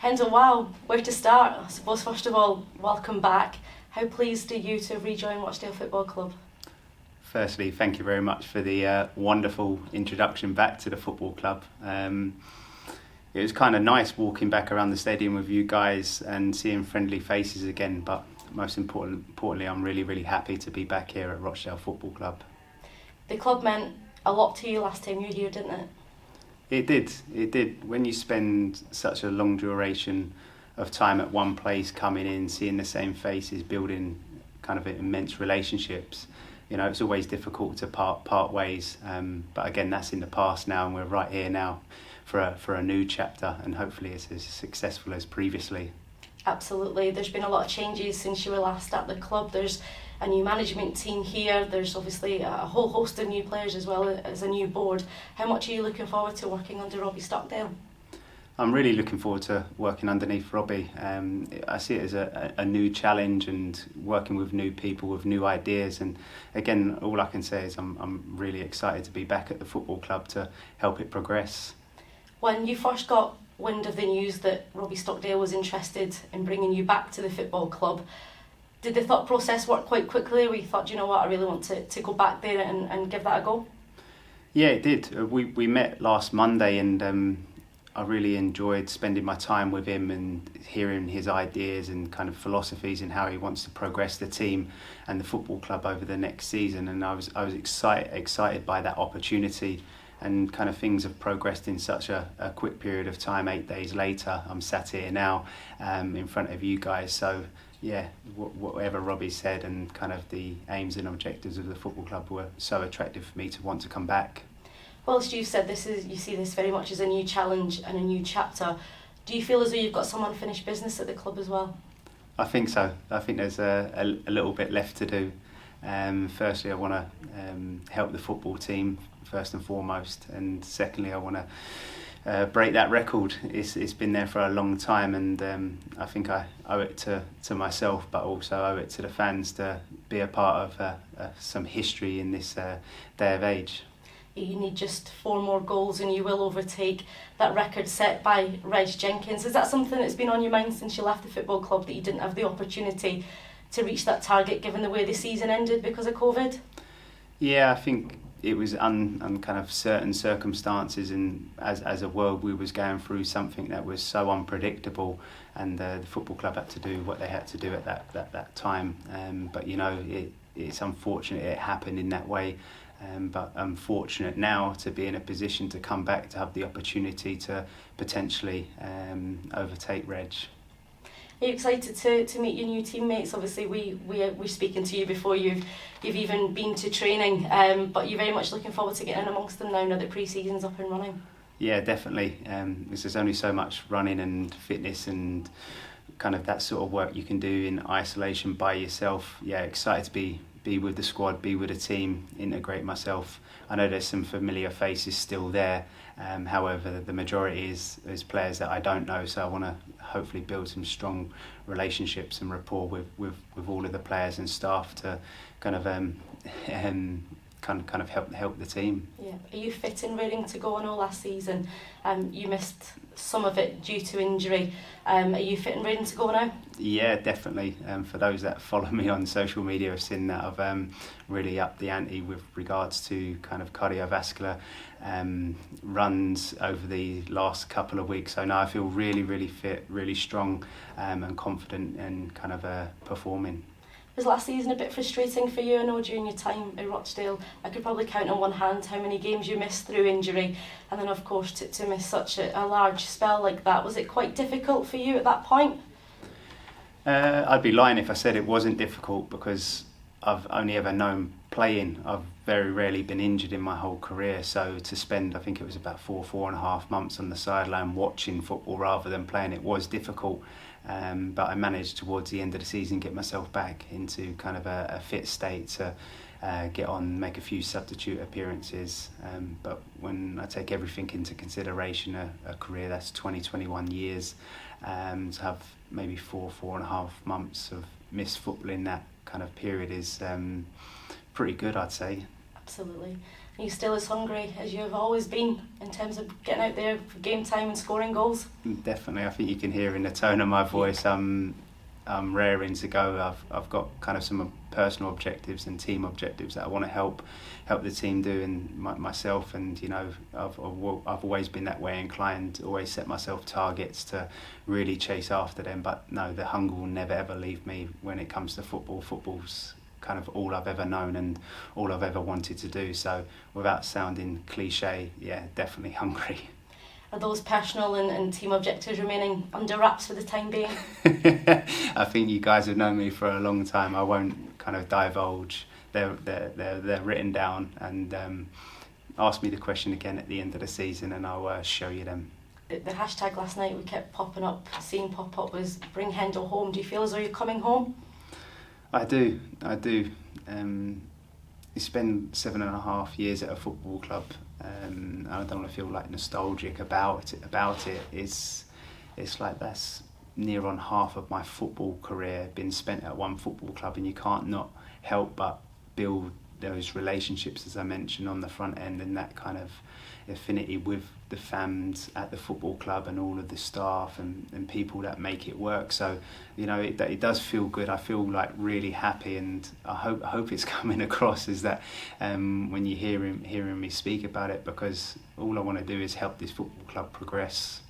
Hendo, wow, where to start? I suppose first of all, welcome back. How pleased are you to have rejoined Rochdale Football Club? Firstly, thank you very much for the wonderful introduction back to the football club. It was kind of nice walking back around the stadium with you guys and seeing friendly faces again, but most importantly, I'm really happy to be back here at Rochdale Football Club. The club meant a lot to you last time you were here, didn't it? It did. When you spend such a long duration of time at one place, coming in, seeing the same faces, building kind of immense relationships, you know, it's always difficult to part ways. But again, that's in the past now, and we're right here now for a new chapter, and hopefully it's as successful as previously. Absolutely. There's been a lot of changes since you were last at the club. There's a new management team here. There's obviously a whole host of new players as well as a new board. How much are you looking forward to working under Robbie Stockdale? I'm really looking forward to working underneath Robbie. I see it as a new challenge and working with new people with new ideas. And again, all I can say is I'm really excited to be back at the football club to help it progress. When you first got wind of the news that Robbie Stockdale was interested in bringing you back to the football club, did the thought process work quite quickly, where you thought, you know what, I really want to go back there and give that a go? Yeah, it did. We met last Monday, and I really enjoyed spending my time with him and hearing his ideas and kind of philosophies and how he wants to progress the team and the football club over the next season. And I was excited by that opportunity, and kind of things have progressed in such a quick period of time. 8 days later, I'm sat here now in front of you guys. So yeah, whatever Robbie said and kind of the aims and objectives of the football club were so attractive for me to want to come back. Well, as you said, you see this very much as a new challenge and a new chapter. Do you feel as though you've got some unfinished business at the club as well? I think so. I think there's a little bit left to do. Firstly, I want to help the football team first and foremost, and secondly, I want to break that record. It's been there for a long time, and I think I owe it to myself, but also owe it to the fans to be a part of some history in this day of age. You need just 4 more goals and you will overtake that record set by Jenkins. Is that something that's been on your mind since you left the football club, that you didn't have the opportunity to reach that target given the way the season ended because of COVID? Yeah, I think it was kind of certain circumstances, and as a world we was going through something that was so unpredictable, and the football club had to do what they had to do at that time. But you know, it's unfortunate it happened in that way. But I'm fortunate now to be in a position to come back, to have the opportunity to potentially overtake Reg. Are you excited to meet your new teammates? Obviously, we're speaking to you before you've even been to training, but you're very much looking forward to getting in amongst them now that pre-season's up and running. Yeah, definitely. There's only so much running and fitness and kind of that sort of work you can do in isolation by yourself. Yeah, excited to be with the squad, be with the team, integrate myself. I know there's some familiar faces still there. However, the majority is players that I don't know, so I want to hopefully build some strong relationships and rapport with all of the players and staff to kind of help the team. Yeah. Are you fit and ready to go? I know last season you missed some of it due to injury. Are you fit and ready to go now? Yeah, definitely. For those that follow me on social media have seen that I've really upped the ante with regards to kind of cardiovascular runs over the last couple of weeks. So now I feel really fit, really strong and confident in kind of performing. Was last season a bit frustrating for you? I know during your time at Rochdale, I could probably count on one hand how many games you missed through injury, and then of course to miss such a large spell like that. Was it quite difficult for you at that point? I'd be lying if I said it wasn't difficult, because I've only ever known playing. I've very rarely been injured in my whole career, so to spend, I think it was about 4.5 months on the sideline watching football rather than playing, it was difficult. But I managed towards the end of the season get myself back into kind of a fit state to get on, make a few substitute appearances. But when I take everything into consideration, a career that's 21 years, to have maybe 4.5 months of missed football in that kind of period is pretty good, I'd say. Absolutely. Are you still as hungry as you've always been in terms of getting out there for game time and scoring goals? Definitely. I think you can hear in the tone of my voice I'm raring to go. I've got kind of some personal objectives and team objectives that I want to help the team do, and myself. And you know, I've always been that way inclined. Always set myself targets to really chase after them. But no, the hunger will never ever leave me when it comes to football. Football's kind of all I've ever known and all I've ever wanted to do. So without sounding cliche, yeah, definitely hungry. Are those personal and team objectives remaining under wraps for the time being? I think you guys have known me for a long time. I won't kind of divulge. They're written down, and ask me the question again at the end of the season and I'll show you them. The hashtag last night we kept seeing pop up was "Bring Hendo home." Do you feel as though you're coming home? I do. You spend 7.5 years at a football club, and I don't want to feel like nostalgic about it. It's like that's near on half of my football career been spent at one football club, and you can't not help but build those relationships, as I mentioned, on the front end, and that kind of affinity with the fans at the football club and all of the staff and people that make it work. So you know, it does feel good. I feel like really happy, and I hope it's coming across is that when you hearing me speak about it, because all I want to do is help this football club progress